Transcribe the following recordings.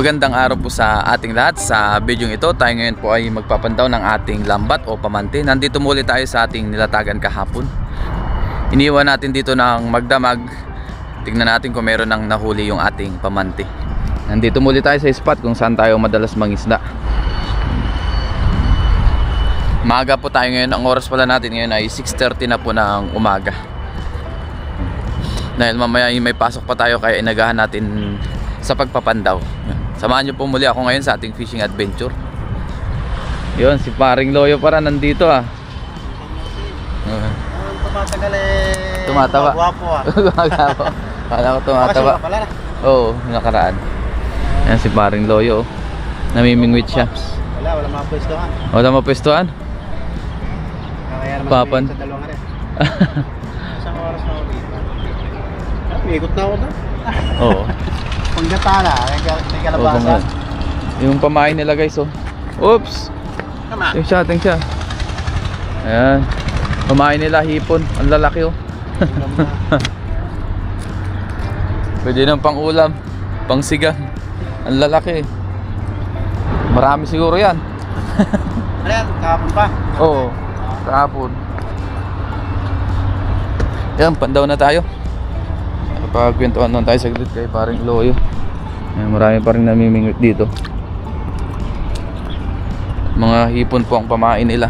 Magandang araw po sa ating lahat. Sa video ito, tayo ngayon po ay magpapandaw ng ating lambat o pamante. Nandito muli tayo sa ating nilatagan kahapon. Iniwan natin dito ng magdamag. Tingnan natin kung meron nang nahuli yung ating pamante. Nandito muli tayo sa spot kung saan tayo madalas mangisda. Maaga po tayo ngayon. Ang oras pala natin ngayon ay 6:30 na po ng umaga. Dahil mamaya may pasok pa tayo, kaya inagahan natin sa pagpapandaw. Samahan niyo po muli ako ngayon sa ating fishing adventure. Yun, si paring Loyo para nandito ah. Tumatagal eh. Tumatawa. Gwapo ah. Gumagawa. Kala ko tumatawa. Oo, nakaraan. Yan si paring Loyo. Namimingwit siya. Wala mapwestuhan. Wala mapwestuhan? Kaya naman Papan. sa dalawang rin. Isang oras na ako dito. Ikot na ako doon. Oo. Panggatana, may kalabasan. Yung pamain nila guys oh. Oops. Tama. Tingnan siya. Ayan. Pamain nila hipon. Ang lalaki oh. Pwede nang pang ulam, pang sigang. Ang lalaki. Marami siguro yan. Ano yan? Kahapon pa? Oo. Kahapon. Yan, pandaw na tayo. Pagkwentuhan naman tayo saglit kay paring Loyo. Ayan, marami pa rin namimingwit dito. Mga hipon po ang pamain nila.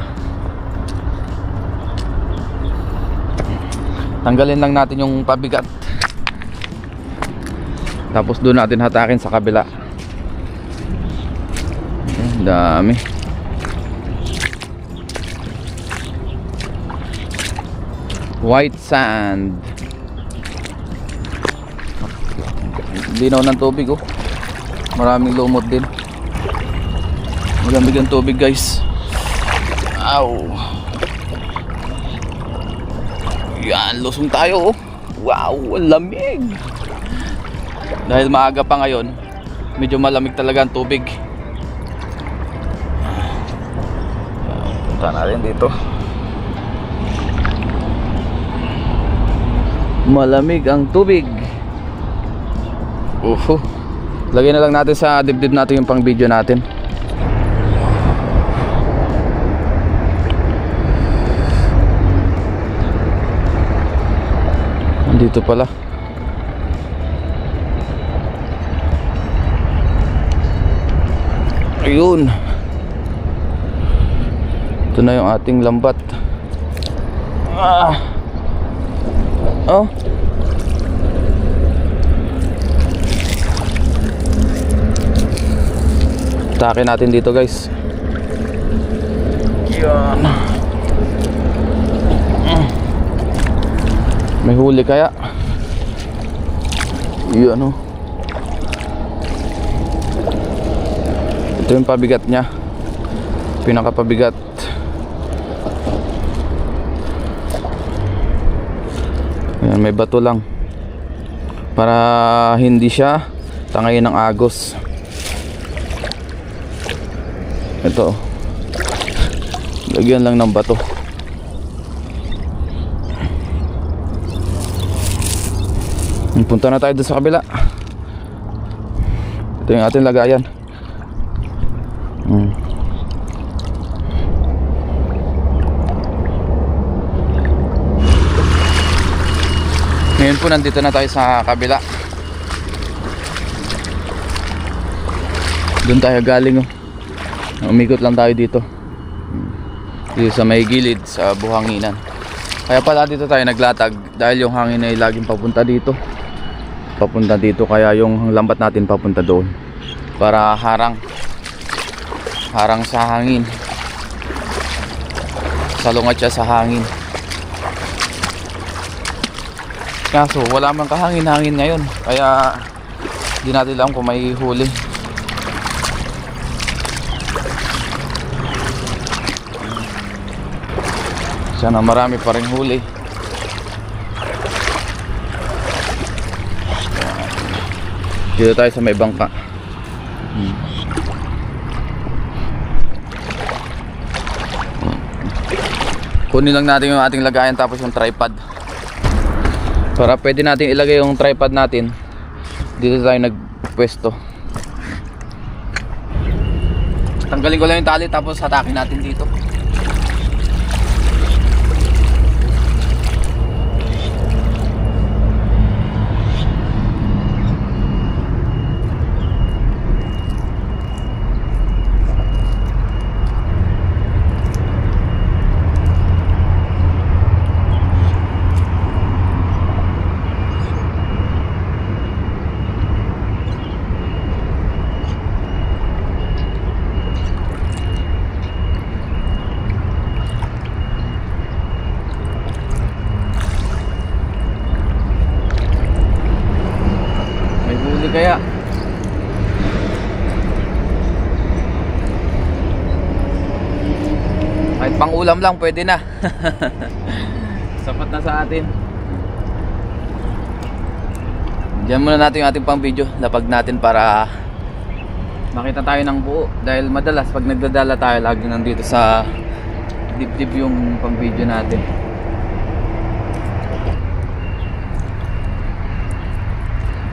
Tanggalin lang natin yung pabigat. Tapos doon natin hatakin sa kabila. Ayan, dami. White sand. Linaw ng tubig oh. Maraming lumot din. Malamig ang tubig guys. Ow. Yan, lusong tayo oh. Wow, ang lamig. Dahil maaga pa ngayon, medyo malamig talaga ang tubig. Punta natin dito. Malamig ang tubig. Lagay na lang natin sa dibdib natin yung pang video natin. Dito pala. Ayun. Ito na yung ating lambat. Oh. Takin natin dito guys. Yan. May huli kaya? Yan oh. Ito yung pabigat niya. Pinakapabigat. Ayan, may bato lang para hindi siya tangayin ng agos. Ito, lagyan lang ng bato. Punta na tayo doon sa kabila. Ito yung ating lagayan. Ngayon po nandito na tayo sa kabila. Doon tayo galing oh. Umikot lang tayo dito. Dito sa may gilid sa buhanginan. Kaya pala dito tayo naglatag dahil yung hangin ay laging papunta dito. Papunta dito, kaya yung lambat natin papunta doon. Para harang sa hangin. Salungat siya sa hangin. Kaso wala man kahangin-hangin ngayon, kaya di natin alam kung may huli. Sana marami pa rin huli. Dito tayo sa may bangka. Kunin lang natin yung ating lagayan tapos yung tripod. Para pwede natin ilagay yung tripod natin. Dito tayo nagpwesto. Tanggalin ko lang yung tali tapos hatakin natin dito. Kaya kahit pang ulam lang pwede na. Sapat na sa atin. Diyan muna natin yung ating pang video. Lapag natin para makita tayo ng buo. Dahil madalas pag nagdadala tayo, lagi nandito sa dibdib yung pang video natin.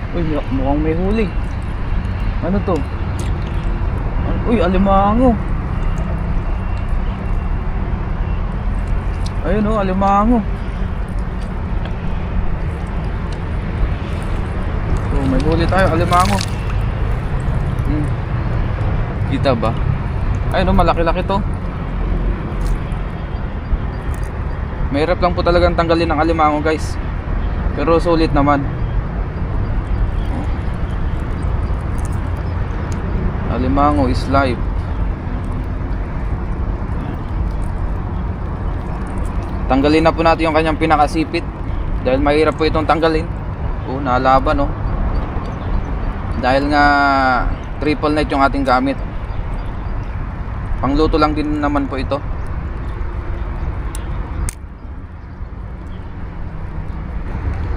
Uy, mukhang may huli. Ano to? Uy, alimango. Ayun o, alimango. Oh, may huli tayo, alimango. Kita ba? Ayun o, malaki-laki to. Mahirap lang po talagang tanggalin ng alimango, guys. Pero sulit naman. Alimango is live. Tanggalin na po natin yung kanyang pinakasipit dahil mahirap po itong tanggalin. Oh, nalaban oh. Dahil nga triple net yung ating gamit. Pangluto lang din naman po ito.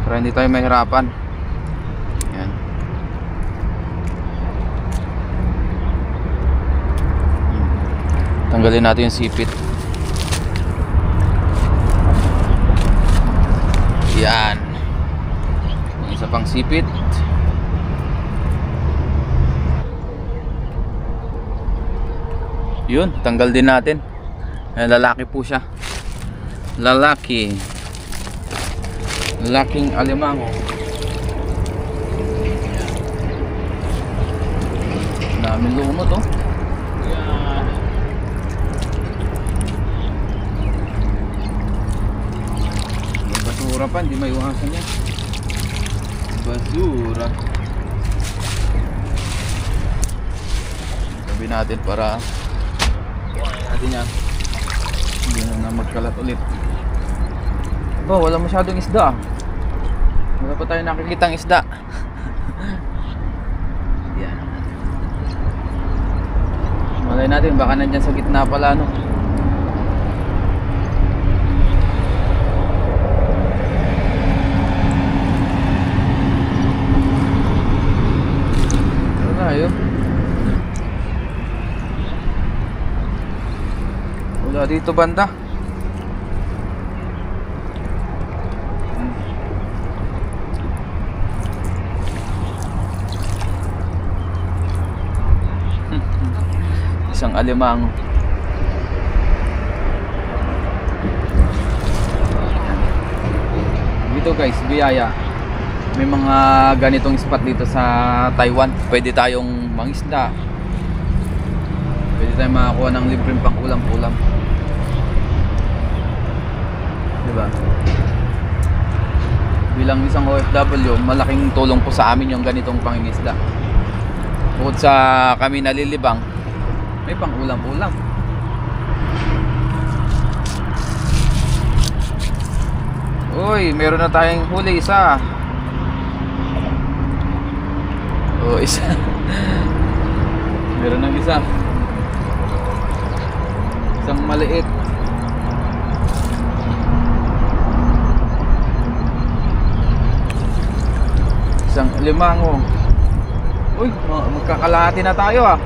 Para hindi tayo mahirapan. Yan. Tanggalin natin yung sipit. Yan. Yung isa pang sipit. Yun, tanggal din natin. Lalaki po siya. Lalaki. Lalaking alimango. Daming lumot oh. Basura pa, hindi maiwasan yan. Basura. Sabi natin para natin yan. Hindi na magkalat ulit. Ba, wala masyadong isda. Wala pa tayo nakikitang isda. Yan. Malay natin, baka nandyan sa gitna pala no. Wala dito banda. Isang alimango. Dito guys, biyaya. May mga ganitong spot dito sa Taiwan. Pwede tayong mangisda. Pwede tayong makakuha ng libreng pang ulam-ulam. Diba? Bilang isang OFW, malaking tulong po sa amin yung ganitong pangingisda. Bukod sa kami nalilibang, may pang ulam-ulam. Uy, meron na tayong huli isa. Oh, isa. Meron ng isa. Isang maliit. Isang limango. Uy, magkakalahati na tayo ah.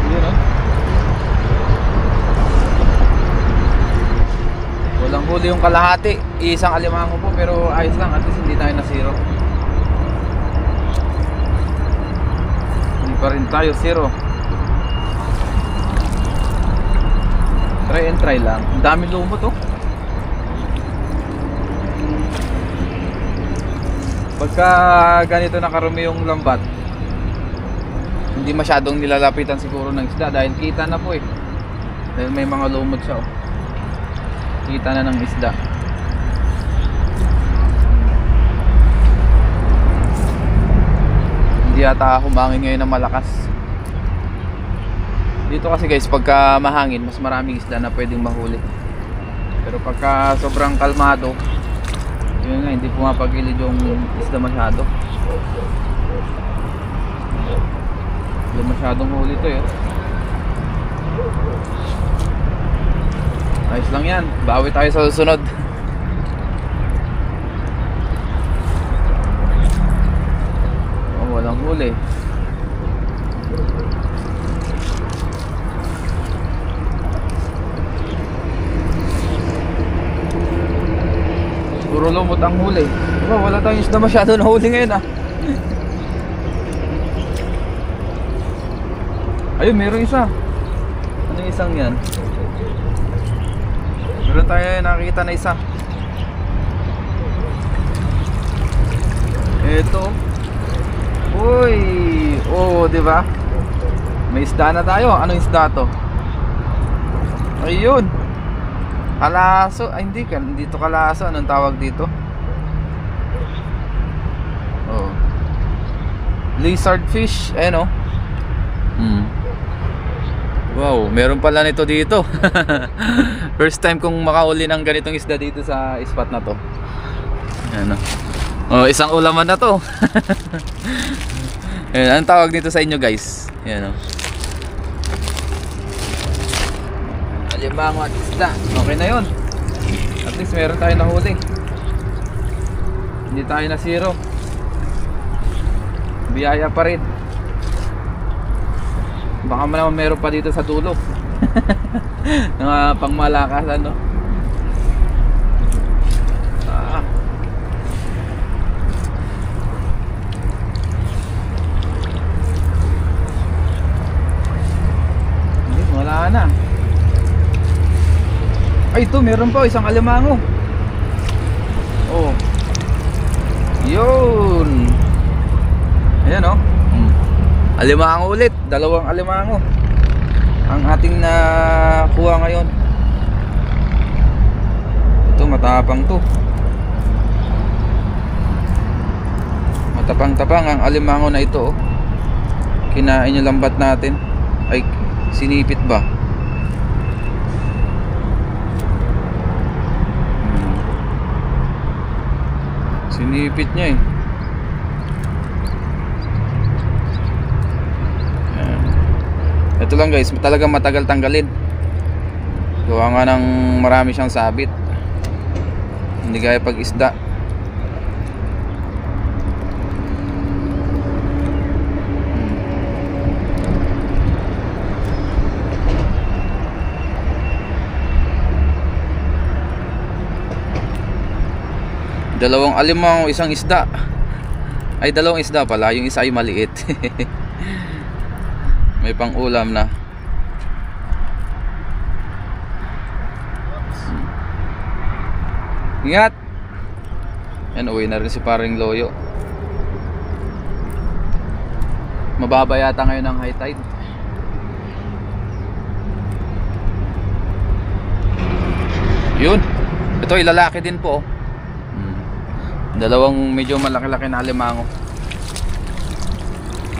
Yun oh. Walang huli yung kalahati. Isang alimango po pero ayos lang, at least hindi tayo na zero. pa rin tayo, 0. Try and try lang. Ang dami lumot oh. Pagka ganito nakarumi yung lambat, hindi masyadong nilalapitan siguro ng isda dahil kita na po eh. Dahil may mga lumot siya oh. Kita na ng isda. Hindi yata humangin ngayon ng malakas. Dito kasi guys, pagka mahangin, mas maraming isda na pwedeng mahuli. Pero pagka sobrang kalmado, yun nga, hindi pumapagilid yung isda masyado. Hindi masyadong huli to eh. Ayos lang yan, bawi tayo sa susunod. Oh, walang huli. Puro lumot ang huli. Oh, wala tayong isda masyado na huli ngayon ah. Ayun, meron isa. Ano yung isang yan? Meron tayo nakikita na isa. Ito. Uy, oh, di ba? May isda na tayo. Anong isda to? Ayun. Kalaso. Ay, hindi ka. Dito kalaso. Anong tawag dito? Oh. Lizard fish. Ayan oh. Wow, meron pala nito dito. First time kong makahuli ng ganitong isda dito sa spot na to. Ayan oh. Oh, isang ulaman na to. Ayan, anong tawag dito sa inyo guys? Ayan oh. Alimango at isda. Okay na yun. At least meron tayo nahuli. Hindi tayo na 0. Biyaya pa rin. Baka naman meron pa dito sa dulo. Mga pangmalakasan no. Hindi, wala na. Ay, ito meron pa isang alimango. Oh. Yun. Ayan oh. Alimango ulit, 2 alimango ang ating nakuha ngayon. Ito matapang to. Matapang-tapang ang alimango na ito oh. Kinain yung lambat natin. Ay, sinipit ba? Sinipit niya eh. Ito lang guys, talagang matagal tanggalin. Gawa nga ng marami siyang sabit. Hindi gaya pag isda. Dalawang alimango, isang isda. Ay, 2 isda pala. Yung isa ay maliit. May pang ulam na. Ingat. Yan, uwi na rin si paring Loyo. Mababa yata ngayon ang high tide. Yun. Ito ilalaki din po. Dalawang medyo malaki-laki na alimango.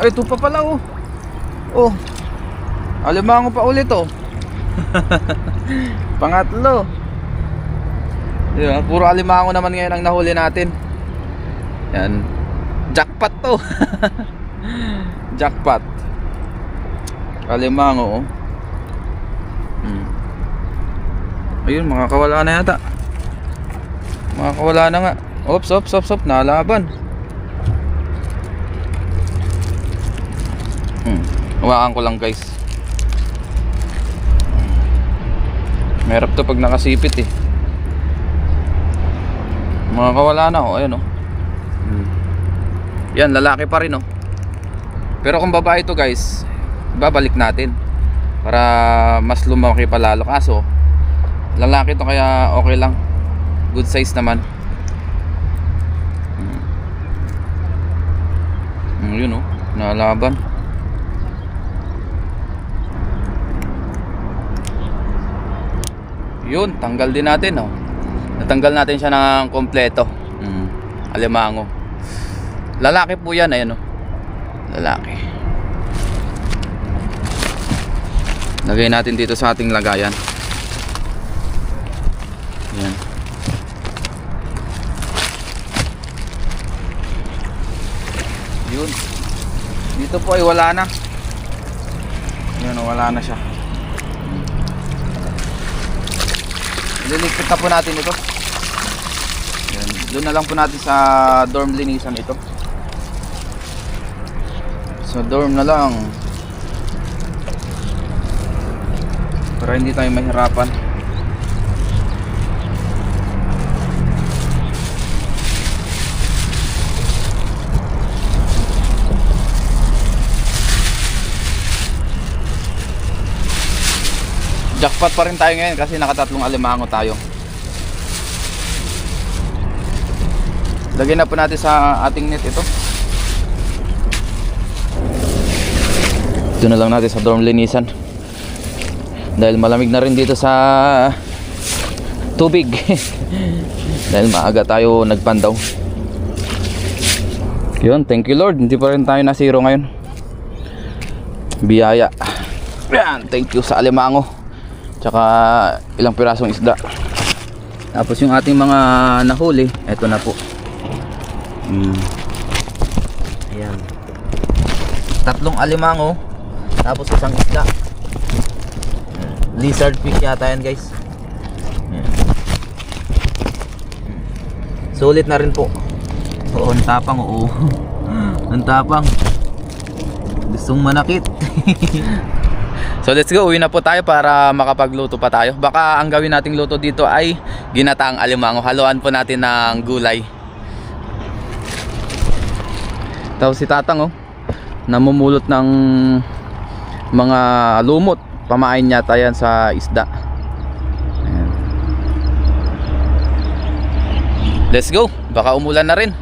Ay, ito pa pala oh. Oh, alimango pa ulit oh. Pangatlo. Diba? Puro alimango naman ngayon ang nahuli natin. Yan. Jackpot to. Jackpot. Alimango oh. Ayun, makakawala na yata. Makakawala na nga. Ops, nalaban. Hawakan ko lang guys. Merap to pag nakasipit eh. Makakawala na oh, ayun oh. Yan, lalaki pa rin oh. Pero kung babae ito guys, babalik natin para mas lumaki pa lalo. Kaso lalaki to kaya okay lang, good size naman. Yun oh, nalaban. Yun, tanggal din natin oh. Natanggal natin siya ng kompleto. Alimango. Lalaki po yan, ayan oh. Lalaki. Lagay natin dito sa ating lagayan. Yan. Yun. Dito po ay wala na. Yan, wala na siya. Liligpit na po natin ito. Yan. Doon na lang po natin sa dorm linisan ito. Sa dorm na lang. Para hindi tayo mahirapan. Jackpot pa rin tayo ngayon kasi nakatatlong alimango tayo. Lagyan na po natin sa ating net ito. Ito na lang natin sa dorm linisan. Dahil malamig na rin dito sa tubig. Dahil maaga tayo nagpandaw. Yun, thank you Lord. Hindi pa rin tayo na zero ngayon. Biyaya. Yan, thank you sa alimango. Tsaka ilang pirasong isda. Tapos yung ating mga nahuli, eto na po. Ayan. 3 alimango. Tapos isang isda. Lizard fish yata yan guys. Ayan. Sulit na rin po. Oo, ang tapang, oo. Ang tapang. Gustong manakit. So let's go, uwi na po tayo para makapagluto pa tayo. Baka ang gawin nating luto dito ay ginataang alimango. Haluan po natin ng gulay. Tapos si Tatang oh, namumulot ng mga lumot. Pamain yata yan sa isda. Ayan. Let's go, baka umulan na rin.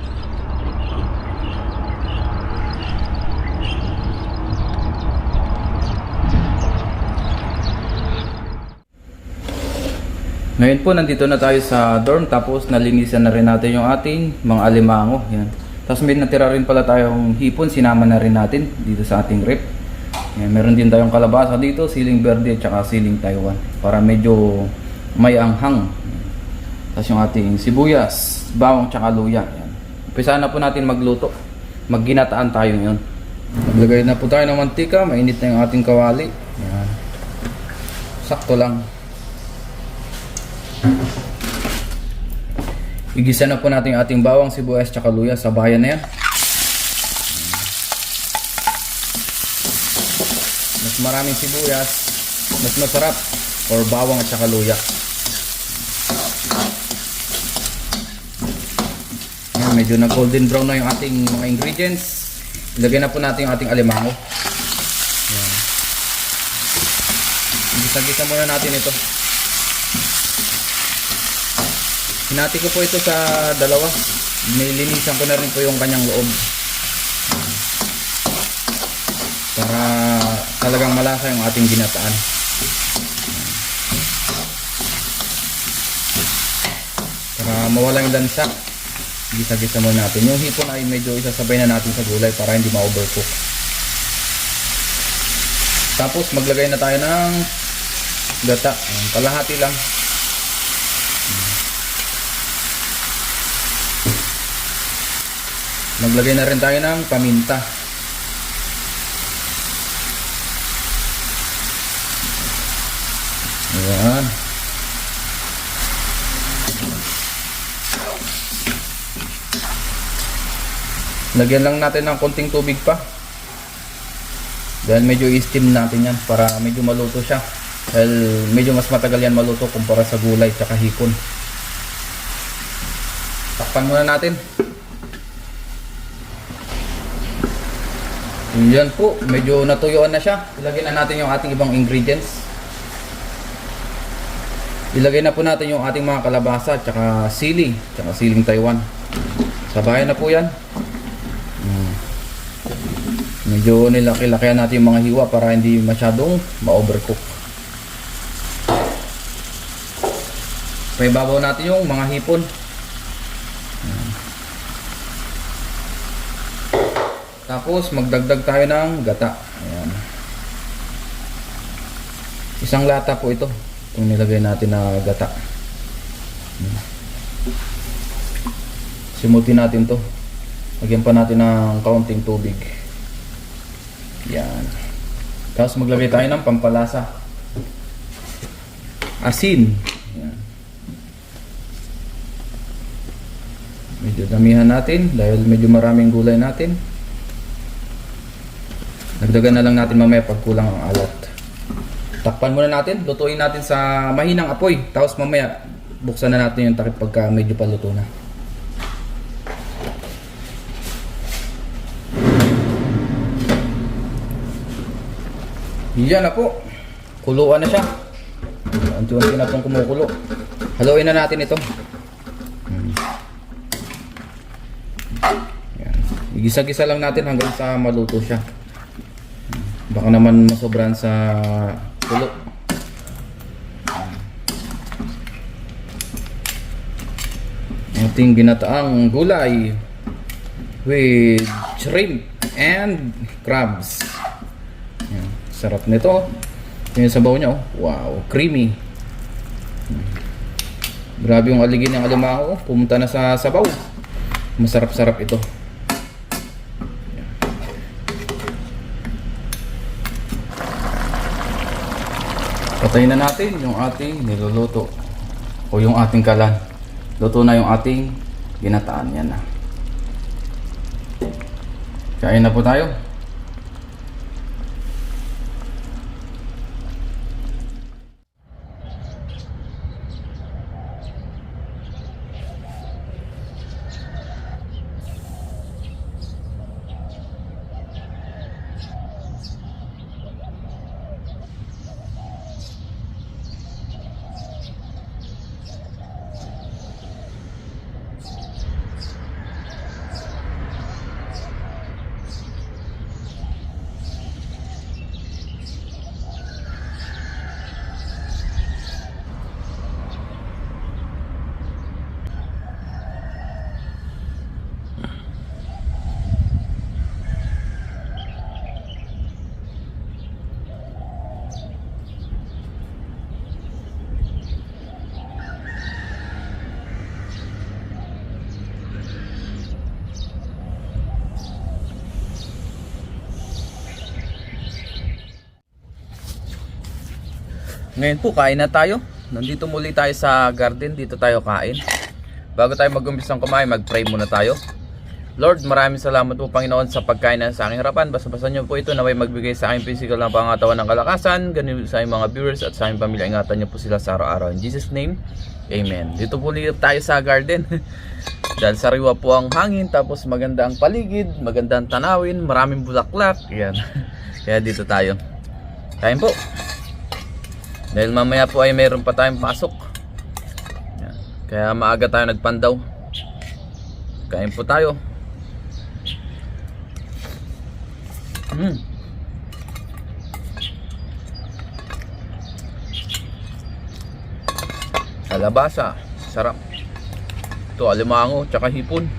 Ngayon po nandito na tayo sa dorm, tapos nalinisan na rin natin yung ating mga alimango. Yan. Tapos may natira rin pala tayong hipon, sinama na rin natin dito sa ating rep. Yan. Meron din tayong kalabasa dito, siling verde at saka siling Taiwan para medyo may anghang. Yan. Tapos yung ating sibuyas, bawang at saka luya. Yan. Umpisa na po natin magluto. Magginataan tayo ngayon. Maglagay na po tayo ng mantika, mainit na yung ating kawali. Yan. Sakto lang. Igisa na po natin yung ating bawang, sibuyas, tsaka luya. Sabayan na yan. Mas maraming sibuyas, mas masarap. Or bawang at tsaka luya. Ayan, medyo na golden brown na yung ating mga ingredients. Ilagay na po natin yung ating alimango. Ayan. Gisa-gisa muna natin ito. Hinati ko po ito sa dalawa. Nilinisan ko na rin po yung kanyang loob. Para talagang malasa yung ating ginataan. Para mawala yung lansa, gisa-gisa muna natin. Yung hipon ay medyo isasabay na natin sa gulay para hindi ma-overcook. Tapos maglagay na tayo ng gata. Kalahati lang. Maglagay na rin tayo ng paminta. Ayan. Lagyan lang natin ng konting tubig pa. Dahil medyo i-steam natin yan para medyo maluto siya. Dahil medyo mas matagal yan maluto kumpara sa gulay tsaka hipon. Takpan muna natin. Yan po, medyo natuyuan na siya. Ilagay na natin yung ating ibang ingredients. Ilagay na po natin yung ating mga kalabasa at saka sili, tsaka siling Taiwan. Sabayan na po yan. Medyo nilaki-lakihan natin yung mga hiwa para hindi masyadong ma-overcook. Paibabaw natin yung mga hipon. Tapos magdagdag tayo ng gata. Ayan. Isang lata po ito. Itong nilagay natin na gata. Simutin natin to. Lagyan pa natin ng kaunting tubig. Yan. Tapos maglagay tayo ng pampalasa. Asin. Yan. Medyo damihan natin dahil medyo maraming gulay natin. Nagdagan na lang natin mamaya pag kulang ang alat. Takpan muna natin, lutuin natin sa mahinang apoy. Tapos mamaya buksan na natin yung takip pagka medyo paluto na. Yan na po. Kuluan na siya. Unti-unti na pong kumukulo. Haluin na natin ito. Yan. Igisa-gisa lang natin hanggang sa maluto siya. Baka naman masobran sa kulo. Ating ginataang gulay with shrimp and crabs. Yan. Sarap nito. Yung sabaw niya, oh. Wow, creamy. Grabe yung aligin ng alimango, oh. Pumunta na sa sabaw. Masarap-sarap ito. Patayin na natin yung ating niluluto o yung ating kalan. Luto na yung ating ginataan. Yan na. Kain na po tayo. Ngayon po, kain na tayo. Nandito muli tayo sa garden. Dito tayo kain. Bago tayo mag-umpisang kumain, mag-pray muna tayo. Lord, maraming salamat po Panginoon sa pagkain na sa aking harapan. Basta-basta nyo po ito naway magbigay sa aking physical na pangatawan ng kalakasan. Ganun sa aking mga viewers at sa aking pamilya. Ingatan nyo po sila sa araw-araw. In Jesus' name, Amen. Dito po ulit tayo sa garden. Dahil sariwa po ang hangin. Tapos maganda ang paligid. Maganda ang tanawin. Maraming bulaklak. Yan. Kaya dito tayo. Kain po. Dahil mamaya po ay mayroon pa tayong pasok. Yan. Kaya maaga tayo nagpandaw. Kain po tayo. Kalabasa. Sarap. Ito alimango tsaka hipon.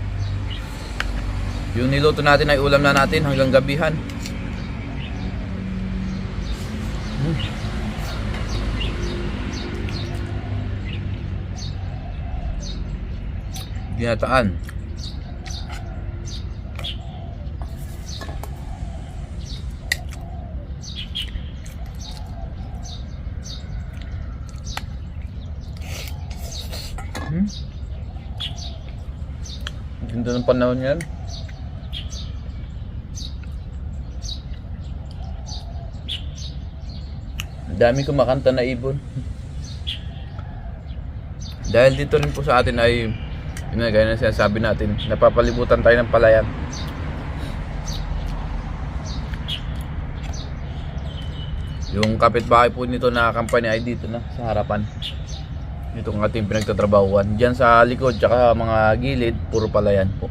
Yung niluto natin ay ulam na natin hanggang gabihan. Ginataan. Ganda ng panahon yan. Dami kumakanta na ibon. Dahil dito rin po sa atin ay yun na, gaya na sinasabi natin, napapalibutan tayo ng palayan. Yung kapitbahay po nito na company ay dito na sa harapan. Itong ating pinagtatrabahuan. Diyan sa likod tsaka mga gilid, puro palayan po.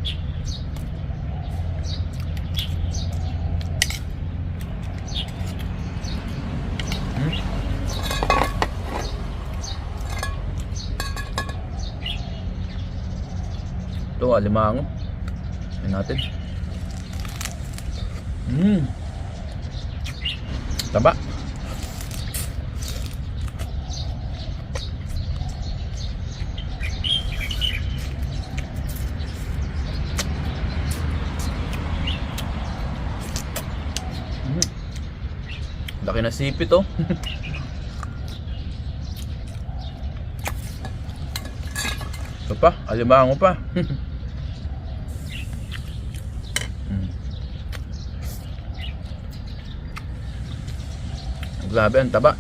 Ito, alimango. Yan natin. Taba. Laki na sipit oh. Ito pa, alimango pa. Grabe ang taba.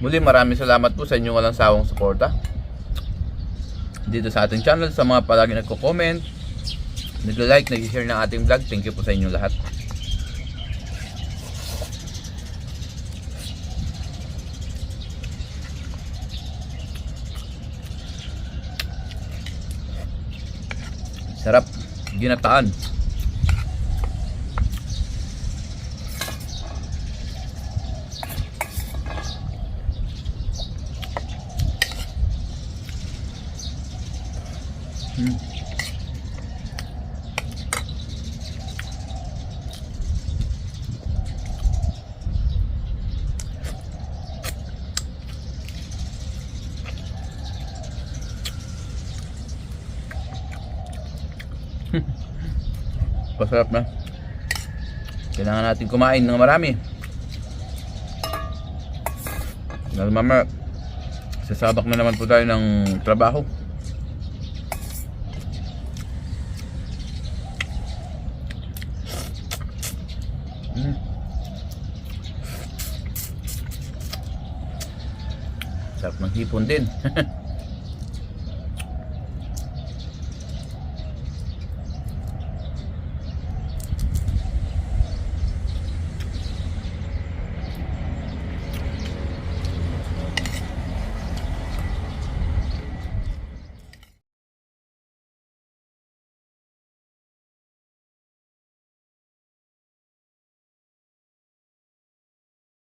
Muli maraming salamat po sa inyong walang sawang suporta dito sa ating channel, sa mga palagi nagko-comment, nagla-like, nag-share ng ating vlog. Thank you po sa inyong lahat. Sarap ginataan. Pasarap na. Kailangan natin kumain ng marami. Dahil mamaya sasabak na naman po tayo ng trabaho. Sarap ng hipon din.